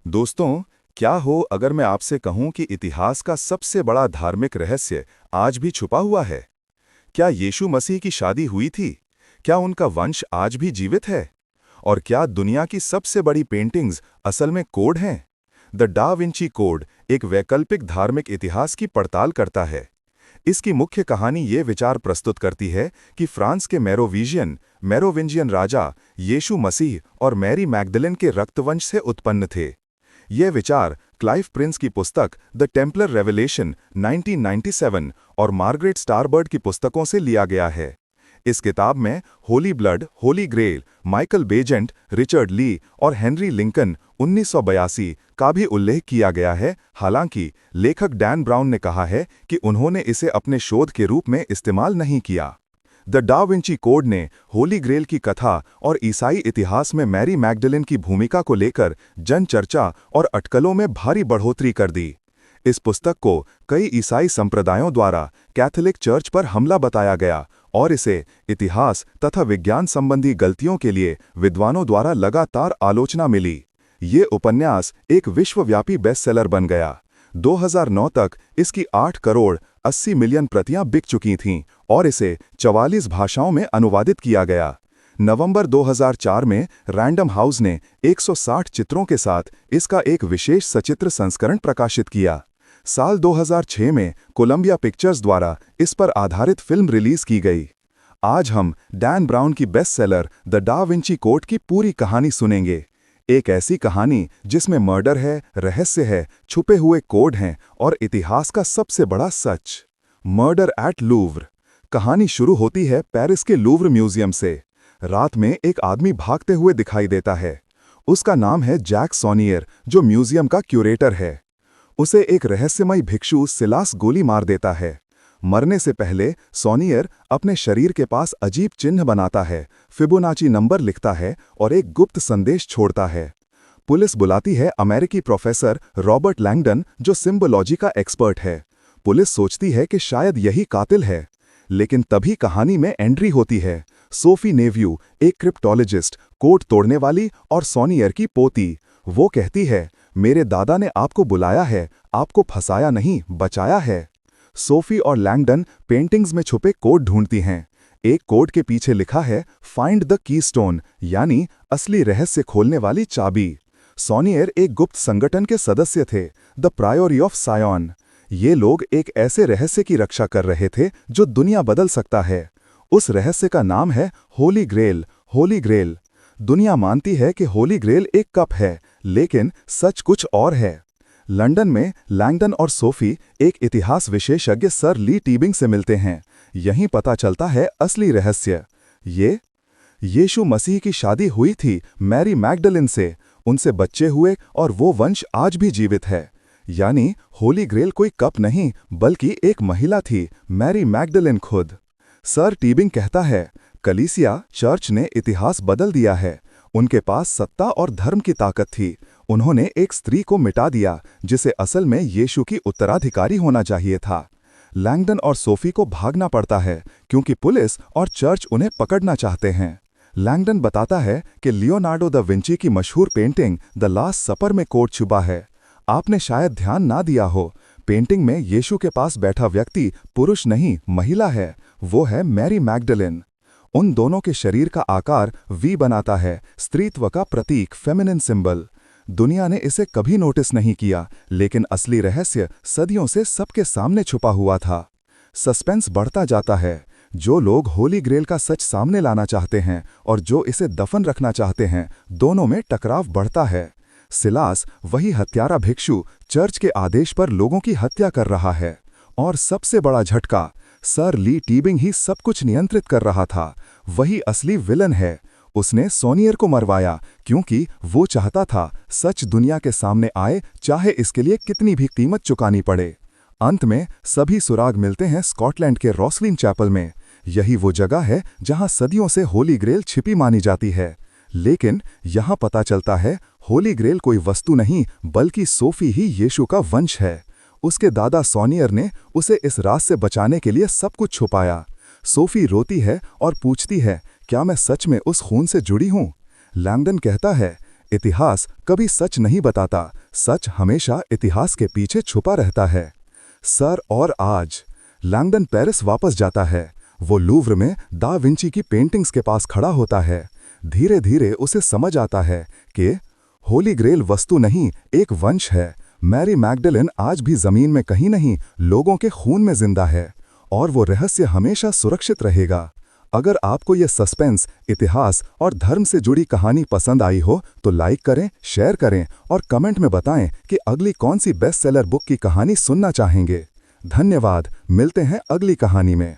दोस्तों, क्या हो अगर मैं आपसे कहूं कि इतिहास का सबसे बड़ा धार्मिक रहस्य आज भी छुपा हुआ है? क्या यीशु मसीह की शादी हुई थी? क्या उनका वंश आज भी जीवित है? और क्या दुनिया की सबसे बड़ी पेंटिंग्स असल में कोड हैं? द डा विंची कोड एक वैकल्पिक धार्मिक इतिहास की पड़ताल करता है। इसकी मुख्य कहानी ये विचार प्रस्तुत करती है कि फ्रांस के मेरोविंजियन राजा यीशु मसीह और मैरी मैग्दलेन के रक्तवंश से उत्पन्न थे। यह विचार क्लाइव प्रिंस की पुस्तक द टेम्पलर रेवलेशन 1997 और मार्गरेट स्टारबर्ड की पुस्तकों से लिया गया है। इस किताब में Holy Blood, Holy Grail, Michael Baigent, Richard Leigh और हेनरी लिंकन 1982 का भी उल्लेख किया गया है। हालांकि लेखक डैन ब्राउन ने कहा है कि उन्होंने इसे अपने शोध के रूप में इस्तेमाल नहीं किया। द डा विंची कोड ने होली ग्रेल की कथा और ईसाई इतिहास में मैरी मैग्डलेन की भूमिका को लेकर जन चर्चा और अटकलों में भारी बढ़ोतरी कर दी। इस पुस्तक को कई ईसाई संप्रदायों द्वारा कैथोलिक चर्च पर हमला बताया गया और इसे इतिहास तथा विज्ञान संबंधी गलतियों के लिए विद्वानों द्वारा लगातार आलोचना मिली। ये उपन्यास एक विश्वव्यापी बेस्टसेलर बन गया। 2009 तक इसकी 8 करोड़ 80 मिलियन प्रतियां बिक चुकी थीं और इसे 44 भाषाओं में अनुवादित किया गया। नवंबर 2004 में रैंडम हाउस ने 160 चित्रों के साथ इसका एक विशेष सचित्र संस्करण प्रकाशित किया। साल 2006 में कोलंबिया पिक्चर्स द्वारा इस पर आधारित फिल्म रिलीज की गई। आज हम डैन ब्राउन की bestseller the da Vinci code की पूरी कहानी सुनेंगे। एक ऐसी कहानी जिसमें मर्डर है, रहस्य है, छुपे हुए कोड हैं और इतिहास का सबसे बड़ा सच। Murder eight Louvre. कहानी शुरू होती है पेरिस के लूव्र म्यूजियम से। रात में एक आदमी भागते हुए दिखाई देता है। उसका नाम है जैक सोनियर, जो म्यूजियम का क्यूरेटर है। उसे एक रहस्यमयी भिक्षु सिलास गोली मार देता है। मरने से पहले सोनियर अपने शरीर के पास अजीब चिन्ह बनाता है, फिबोनाची नंबर लिखता है और एक गुप्त संदेश छोड़ता है। पुलिस बुलाती है अमेरिकी प्रोफेसर रॉबर्ट लैंगडन, जो सिंबोलॉजी का एक्सपर्ट है। पुलिस सोचती है कि शायद यही कातिल है, लेकिन तभी कहानी में एंट्री होती है। सोफी नेव्यू, एक क्रिप्टोलॉजिस्ट, कोड तोड़ने वाली और सोनियर की पोती। वो कहती है, मेरे दादा ने आपको बुलाया है, आपको फंसाया नहीं, बचाया है। सोफी और लैंगडन पेंटिंग्स में छुपे कोड ढूंढती हैं। एक कोड के पीछे लिखा है फाइंड द कीस्टोन, यानी असली रहस्य खोलने वाली चाबी। सोनियर एक गुप्त संगठन के सदस्य थे, द प्रायोरी ऑफ सायोन। ये लोग एक ऐसे रहस्य की रक्षा कर रहे थे जो दुनिया बदल सकता है। उस रहस्य का नाम है होली ग्रेल। होली ग्रेल। दुनिया मानती है कि होली ग्रेल एक कप है, लेकिन सच कुछ और है। लंदन में लैंगडन और सोफी एक इतिहास विशेषज्ञ सर ली टीबिंग से मिलते हैं। यहीं पता चलता है असली रहस्य। यीशु मसीह की शादी हुई थी मैरी मैग्डलेन से, उनसे बच्चे हुए और वो वंश आज भी जीवित है। यानी होली ग्रेल कोई कप नहीं, बल्कि एक महिला थी, मैरी मैग्डलेन खुद। सर टीबिंग कहता है, कलीसिया चर्च ने इतिहास बदल दिया है। उनके पास सत्ता और धर्म की ताकत थी। उन्होंने एक स्त्री को मिटा दिया जिसे असल में यीशु की उत्तराधिकारी होना चाहिए था। लैंगडन और सोफी को भागना पड़ता है क्योंकि पुलिस और चर्च उन्हें पकड़ना चाहते हैं। लैंगडन बताता है कि लियोनार्डो दा विंची की मशहूर पेंटिंग द लास्ट सपर में कोड छुपा है। आपने शायद ध्यान ना दिया हो, पेंटिंग में यीशु के पास बैठा व्यक्ति पुरुष नहीं, महिला है। वो है मैरी मैग्डलेन। उन दोनों के शरीर का आकार वी बनाता है, स्त्रीत्व का प्रतीक, फेमिनिन सिंबल। दुनिया ने इसे कभी नोटिस नहीं किया, लेकिन असली रहस्य सदियों से सबके सामने छुपा हुआ था। सस्पेंस बढ़ता जाता है। जो लोग होली ग्रेल का सच सामने लाना चाहते हैं और जो इसे दफन रखना चाहते हैं, दोनों में टकराव बढ़ता है। सिलास, वही हत्यारा भिक्षु, चर्च के आदेश पर लोगों की हत्या कर रहा है। और सबसे बड़ा झटका, सर ली टीबिंग ही सब कुछ नियंत्रित कर रहा था। वही असली विलन है। उसने सोनियर को मरवाया क्योंकि वो चाहता था सच दुनिया के सामने आए, चाहे इसके लिए कितनी भी कीमत चुकानी पड़े। अंत में सभी सुराग मिलते हैं स्कॉटलैंड के रोसलिन चैपल में। यही वो जगह है जहां सदियों से होली ग्रेल छिपी मानी जाती है। लेकिन यहां पता चलता है होली ग्रेल कोई वस्तु नहीं, बल्कि सोफी ही यीशु का वंश है। उसके दादा सोनियर ने उसे इस राज से बचाने के लिए सब कुछ छुपाया। सोफी रोती है और पूछती है, क्या मैं सच में उस खून से जुड़ी हूं? लैंगडन कहता है, इतिहास कभी सच नहीं बताता, सच हमेशा इतिहास के पीछे छुपा रहता है। सर और आज लैंगडन पेरिस वापस जाता है। वो लूव्र में दा विंची की पेंटिंग्स के पास खड़ा होता है। धीरे धीरे उसे समझ आता है कि होली ग्रेल वस्तु नहीं, एक वंश है। मैरी मैग्डलेन आज भी जमीन में कहीं नहीं, लोगों के खून में जिंदा है, और वो रहस्य हमेशा सुरक्षित रहेगा। अगर आपको ये सस्पेंस, इतिहास और धर्म से जुड़ी कहानी पसंद आई हो तो लाइक करें, शेयर करें और कमेंट में बताएं कि अगली कौन सी बेस्ट सेलर बुक की कहानी सुनना चाहेंगे। धन्यवाद, मिलते हैं अगली कहानी में।